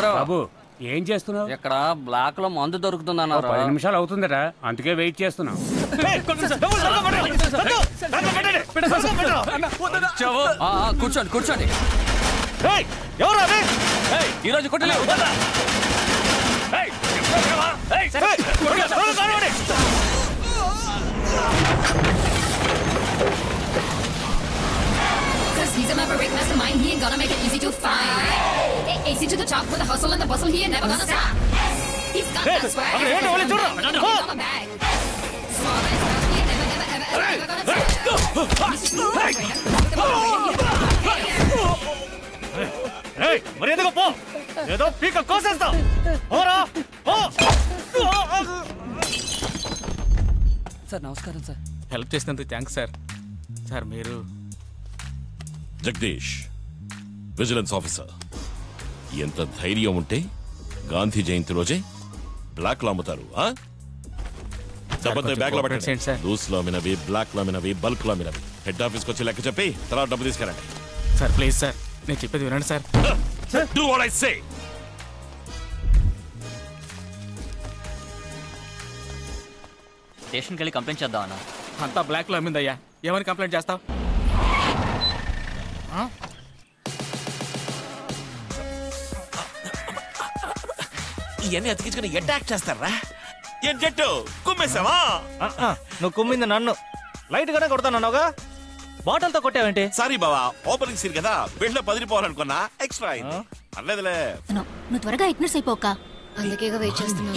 బాబు ఏం చేస్తున్నావు? ఇక్కడ బ్లాక్ లో మందు దొరుకుతుందన్నారు. 10 నిమిషాలు అవుతుందట, అందుకే వెయిట్ చేస్తున్నాం. కూర్చోండి కూర్చోండి. ఈరోజు కొట్టలేదు. He's a maverick mastermind, he ain't gonna make it easy to find. AC to the top with the hustle and the bustle, he ain't never gonna stop. He's got that swag, he's on my back. Small and tough, he ain't never gonna stop. మర్యాదగా పో, ఏదో పీక కోసేస్తా. Sir నమస్కారం sir. Help చేసినందుకు thanks sir. Sir మీరు Jagadish, vigilance officer. ఎంత ధైర్యం ఉంటే గాంధీ జయంతి రోజే బ్లాక్ లో అమ్ముతారు? బ్యాగ్ లో పెట్టండి. లూస్ లో అమ్మినవి, బ్లాక్ లో అమ్మినవి, బల్క్ లో అమ్మినవి హెడ్ ఆఫీస్కి వచ్చి లెక్క చెప్పి తర్వాత డబ్బు తీసుకురండి. సార్ ప్లీజ్ సార్, నేను చెప్పేది వినండి sir. Do what I say. స్టేషన్కి వెళ్ళి కంప్లైంట్ చేద్దాం అన్న. అంతా బ్లాక్ లో అమ్మిందయ్యా, ఏమని కంప్లైంట్ చేస్తావు? ఇవన్నీ అతికించుకుని అటాక్ చేస్తారా? ఏం చెట్టు కుమ్మేసావా? నువ్వు కుమ్మింది నన్ను, లైట్ గానే కొడతానన్నావుగా, బాటిల్ తో కొట్టావేంటి? సారీ బావా, ఓపెనింగ్ సీన్ కదా, బిల్డ్ పదిలిపోవాలనుకున్నా, ఎక్స్ట్రా అయింది. అర్లేదులే. నువ్వు త్వరగా ఇగ్నోర్ అయిపోక, అందుకేగా వెయిట్ చేస్తున్నా.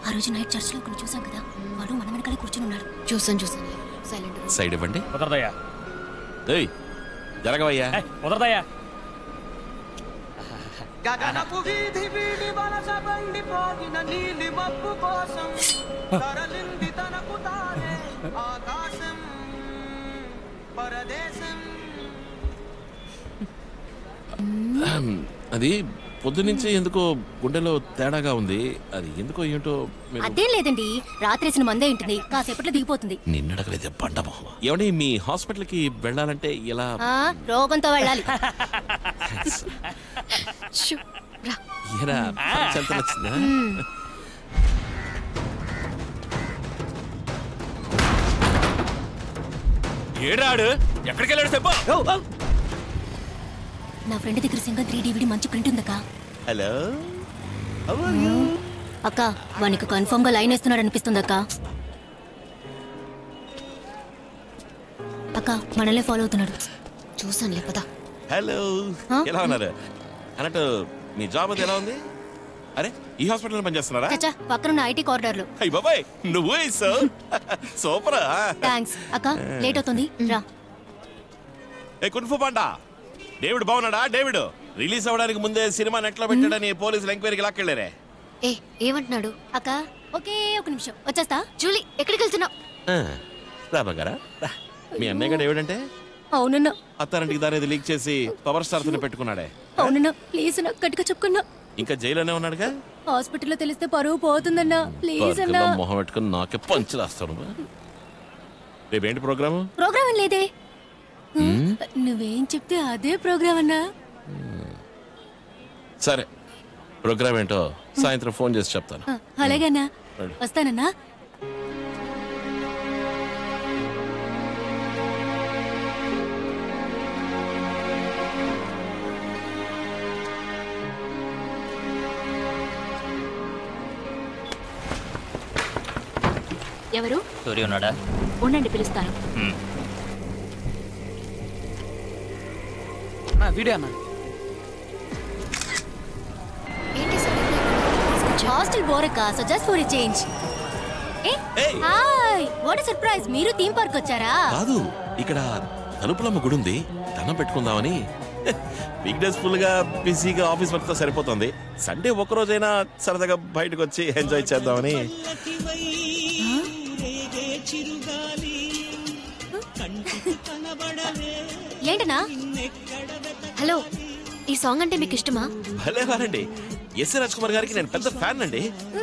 ఆ రోజు నైట్ చర్చ్ లో కొన్ని చూసాం కదా, వాడు మన వెనకాలే కూర్చుని ఉన్నాడు. చూసాను సైలెంట్. సైడ్ ఇవ్వండి. కుదరదయ్యా. జరగవయ్యా. కుదరదయ్యా. గగనపు వీధి వీడి వలస బండిపోగిన నీలి మబ్బు కోసం తరలింది తనకు తానే ఆకాశం పరదేశం. అది పొద్దునుంచి ఎందుకో గుండెలో తేడాగా ఉంది, అది ఎందుకో ఏంటో. అదేం లేదండి, రాత్రేసిన మందే ఉంటుంది, కాసేపట్లో దిగిపోతుంది. నిన్నడగలేదే బండమోహ. ఏమండి మీ హాస్పిటల్ కి వెళ్ళాలంటే ఎలా? రోగంతో వెళ్ళాలి. నచ్చిందా? ఏడాడు ఎక్కడికి వెళ్ళాడు చెప్పు. నా ఫ్రెండ్ దగ్గర సింగల్ 3 DVD మంచి ప్రింట్ ఉందక్క. హలో అక్క, వానికి కన్ఫర్మ్ గా లైన్ వేస్తున్నాడు అనిపిస్తుంది అక్క. అక్క మనల్ని ఫాలో అవుతున్నాడు, చూసాను లేపదా. హలో, ఎలా ఉన్నారు? అన్నట్టు మీ జాబ్ అది ఎలా ఉంది? అరే ఈ హాస్పిటల్ పనిచేస్తున్నారా? పక్కన ఐటీ కారిడార్ లో. అయ్య బాబాయ్, నువ్వు సూపర్. థాంక్స్ అక్క, లేట్ అవుతుంది రా. ఏ కున్ఫు పాండా, డేవిడ్ బాగున్నాడా? డేవిడ్ రిలీజ్ అవ్వడానికి ముందే సినిమా నెట్ లో పెట్టాడని పోలీసులు ఎంక్వైరీకి లాక్కెళ్ళారే. ఏమంటున్నాడు? అక్క ఒకే ఒక నిమిషం వచ్చేస్తా. జూలీ ఎక్కడికి వెళ్తున్నావు? రా బంగారా. మీ అన్నయ్య డేవిడ్ అంటే? అవునన్నా. అత్తారింటికి దారేది లీక్ చేసి పవర్ స్టార్ తో పెట్టుకున్నాడే. అవునన్నా, ప్లీజ్ నాకు గట్టిగా చెప్పుకున్నా. ఇంకా జైల్లోనే ఉన్నాడుగా. హాస్పిటల్లో తెలిస్తే పరువు పోతుందన్నా, ప్లీజ్ అన్నా. మొహం పెట్టుకుని నాకే పంచులేస్తాను. రేపేంటి ప్రోగ్రాము? ప్రోగ్రామ్ లేదే, నువ్వేం చెప్తే అదే ప్రోగ్రామ్ అన్నా. సరే, ప్రోగ్రామ్ ఏంటో సాయంత్రం ఫోన్ చేసి చెప్తాను. అలాగేనా, వస్తానన్నా. ఎవరు? సూర్య ఉన్నాడా? ఉండండి పిలుస్తాను. వీడియో అన్న. హాస్టల్ బోరక, so just for a change. Hi, what a surprise, మీరు థీమ్ పార్క్ వచ్చారా? కాదు, ఇక్కడ తలుపులమ్మ గుడి ఉంది, దండం పెట్టుకుందామని. వీక్ డేస్ ఫుల్ గా బిజీగా ఆఫీస్ వర్క్ తో సరిపోతుంది. సండే ఒక్కరోజైనా సరదాగా బయటకు వచ్చి ఎంజాయ్ చేద్దామని. ఏంటనా? హలో, ఈ సాంగ్ అంటే మీకు ఇష్టమా? భలే వారండి, ఎస్ఏ రాజ్ కుమార్ గారికి నేను పెద్ద ఫ్యాన్ అండి.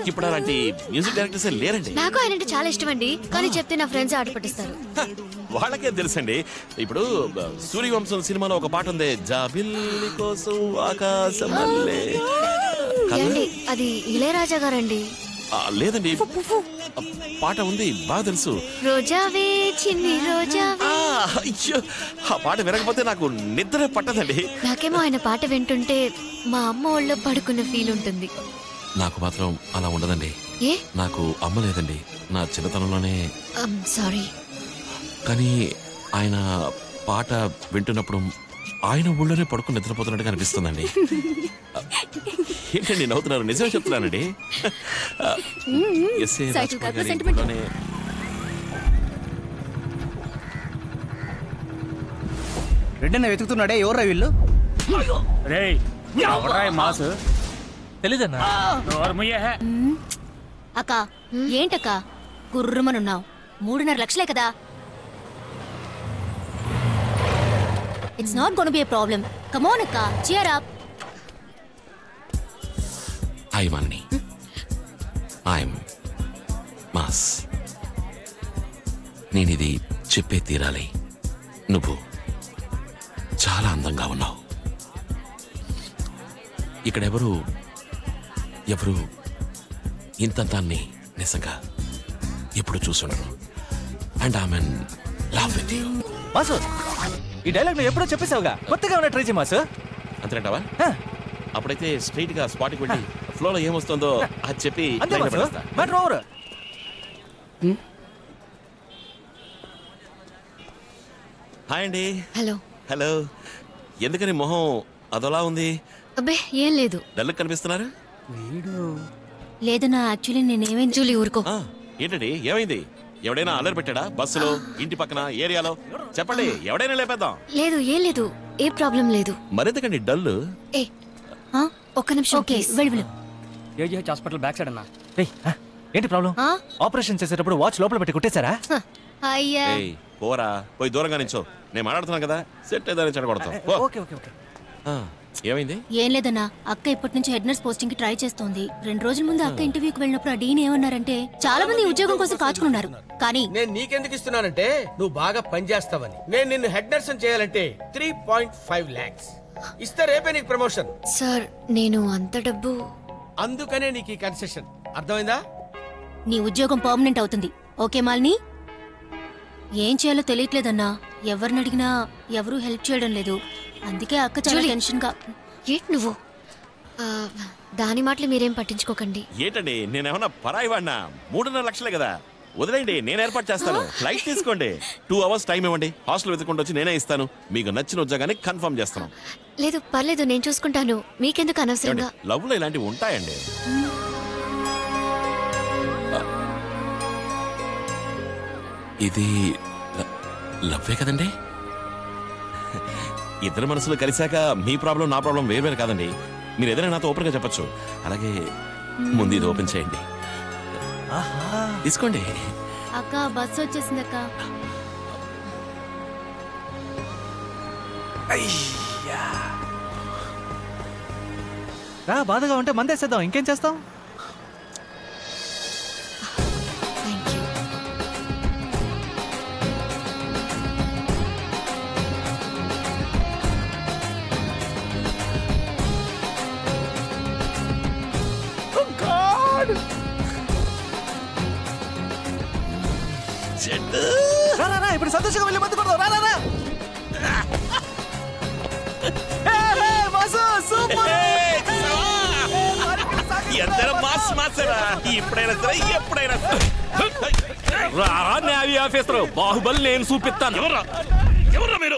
ఇప్పుడు అలాంటి మ్యూజిక్ డైరెక్టర్స్ లేరండి. నాకు ఆయన అంటే చాలా ఇష్టం అండి, కానీ చెప్తే నా ఫ్రెండ్స్ ఆట పట్టిస్తారు. వాళ్ళకే తెలుసండి. ఇప్పుడు సూర్యవంశం సినిమాలో ఒక పాట ఉంది, జాబిల్లి కోసం ఆకాశం మల్లె. ఏండి అది ఇళయరాజా గారండి? లేదండి, పాట ఉంది, బాగా తెలుసు. రోజావే చిన్ని రోజావే. అయ్యో, ఆ పాట వినకపోతే నాకు నిద్ర పట్టదండి. నాకేమో ఆయన పాట వింటుంటే మా అమ్మ ఒళ్ళో పడుకున్న ఫీల్ ఉంటుంది. నాకు మాత్రం అలా ఉండదండి. ఏ? నాకు అమ్మ లేదండి, నా చిన్నతనంలోనే. సారీ. కానీ ఆయన పాట వింటున్నప్పుడు ఆయన ఊళ్ళోనే పడుకుని నిద్రపోతున్నట్టుగా అనిపిస్తుందండి. ఏంటండి నవ్వుతున్నారు? నిజమే చెప్తున్నానండి. రెడ్డన్న వెతుకుతున్నాడే, ఎవర్రా వీళ్ళు? రేయ్ మాసు తెలీదన్నా. అక్క ఏంటక్క గుర్రమనున్నావు? 3.5 లక్షలే కదా. It's not gonna B a problem. Come on అక్క, cheer up. I'm Anni. I'm mass. నేనిది చెప్పే తీరాలి. నువ్వు చాలా అందంగా ఉన్నావు. ఇక్కడ ఎవరు ఇంతంతాన్ని నిజంగా ఎప్పుడు చూసుండరు. And I mean love with you. Mass, ఈ డైలాగ్ నువ్వు ఎప్పుడో చెప్పేసావుగా, కొత్తగా ఉన్న ట్రై చేయి మాసు. అంతేంటావా? అప్పుడైతే స్ట్రైట్ గా స్పాట్కి వెళ్ళి ఫ్లోలో ఏమొస్తుందో అది చెప్పి హాయ్ అండి. హలో. హలో. ఎందుకని మొహం అదోలా ఉంది? అబ్బే ఏం లేదు. డల్ కనిపిస్తున్నారు. లేదన్నా, యాక్చువల్లీ నేనేమేం జూలి ఊరుకో. ఏంటండి ఏమైంది? ఎవడైనా అల్లరి పెట్టాడా? బస్సులో, ఇంటి పక్కన, ఏరియాలో? చెప్పండి, ఎవడైనా లేపేద్దాం. లేదు, ఏం లేదు, ఏ ప్రాబ్లం లేదు. మరెందుకండి డల్? ఒక్క నిమిషం. ఓకే, వెళ్ళు. ఏజీహెచ్ హాస్పిటల్ బ్యాక్ సైడ్ అన్నా. ఏంటి ప్రాబ్లం? ఆపరేషన్ చేసేటప్పుడు వాచ్ లోపల పెట్టి కొట్టేశారా? అయ్యా పోరా, పోయి దూరంగా నించో. నేను మాట్లాడుతున్నాను కదా, సెట్ ఏదని చెడగొడతాం. ఏమైంది? ఏం లేదన్నా, అక్క ఇప్పటి నుంచి హెడ్ నర్స్ పోస్టింగ్ కి ట్రై చేస్తోంది. 2 రోజుల ముందు అక్క ఇంటర్వ్యూకి వెళ్ళినప్పుడు ఆ డీన్ ఏమన్నారంటే, చాలా మంది ఉద్యోగం కోసం కాచుకున్నారు, కానీ నేను నీకెందుకు ఇస్తున్నానంటే నువ్వు బాగా పనిచేస్తావని. నేను నిన్ను హెడ్ నర్స్ చేయాలంటే 3.5 lakhs ఇస్తే రేపే నీకు ప్రమోషన్. సార్ నేను అంత డబ్బు. అందుకనే నీకు ఈ కన్సెషన్, అర్థమైందా? నీ ఉద్యోగం పర్మనెంట్ అవుతుంది. ఓకే మాలిని? ఏం చేయాలో తెలియట్లేదన్నా, ఎవరిని అడిగినా ఎవరూ హెల్ప్ చేయడం లేదు. అందుకే అక్క చాలా టెన్షన్ గా. ఏంటి నువ్వు? దాని మాటలు మీరేం పట్టించుకోకండి. ఏంటండి, నేనేమన్నా పరాయి వాడినా? 3.5 లక్షలే కదా, వదిలేండి, నేను ఏర్పాటు చేస్తాను. ఫ్లైట్ తీసుకోండి, 2 hours టైం ఇవ్వండి. హాస్టల్ వెతుకుంటూ వచ్చి నేనే ఇస్తాను. మీకు నచ్చిన ఉద్యోగాన్ని కన్ఫర్మ్ చేస్తాను. లేదు పర్లేదు, నేను చూసుకుంటాను. మీకెందుకు అనవసరంగా? లవ్ లో ఇలాంటివి ఉంటాయండి. ఇది లవ్వే కదండి? ఇద్దరు మనసులు కలిశాక మీ ప్రాబ్లం నా ప్రాబ్లం వేరు కాదండి. మీరు ఏదైనా నాతో ఓపెన్ గా చెప్పచ్చు. అలాగే ముందు ఇది ఓపెన్ చేయండి, తీసుకోండి. అక్క బస్సు వచ్చేసింది అక్క. రా, బాధగా ఉంటే మందేసేద్దాం, ఇంకేం చేస్తాం? ఇప్పుడు సంతోషంగా వెళ్ళి మందు కొడదాం. ఇప్పుడైనా సరే ఎప్పుడైనా న్యాయ ఆఫీసర్ బాహుబలి నేను చూపిస్తాను. ఎవరా మీరు?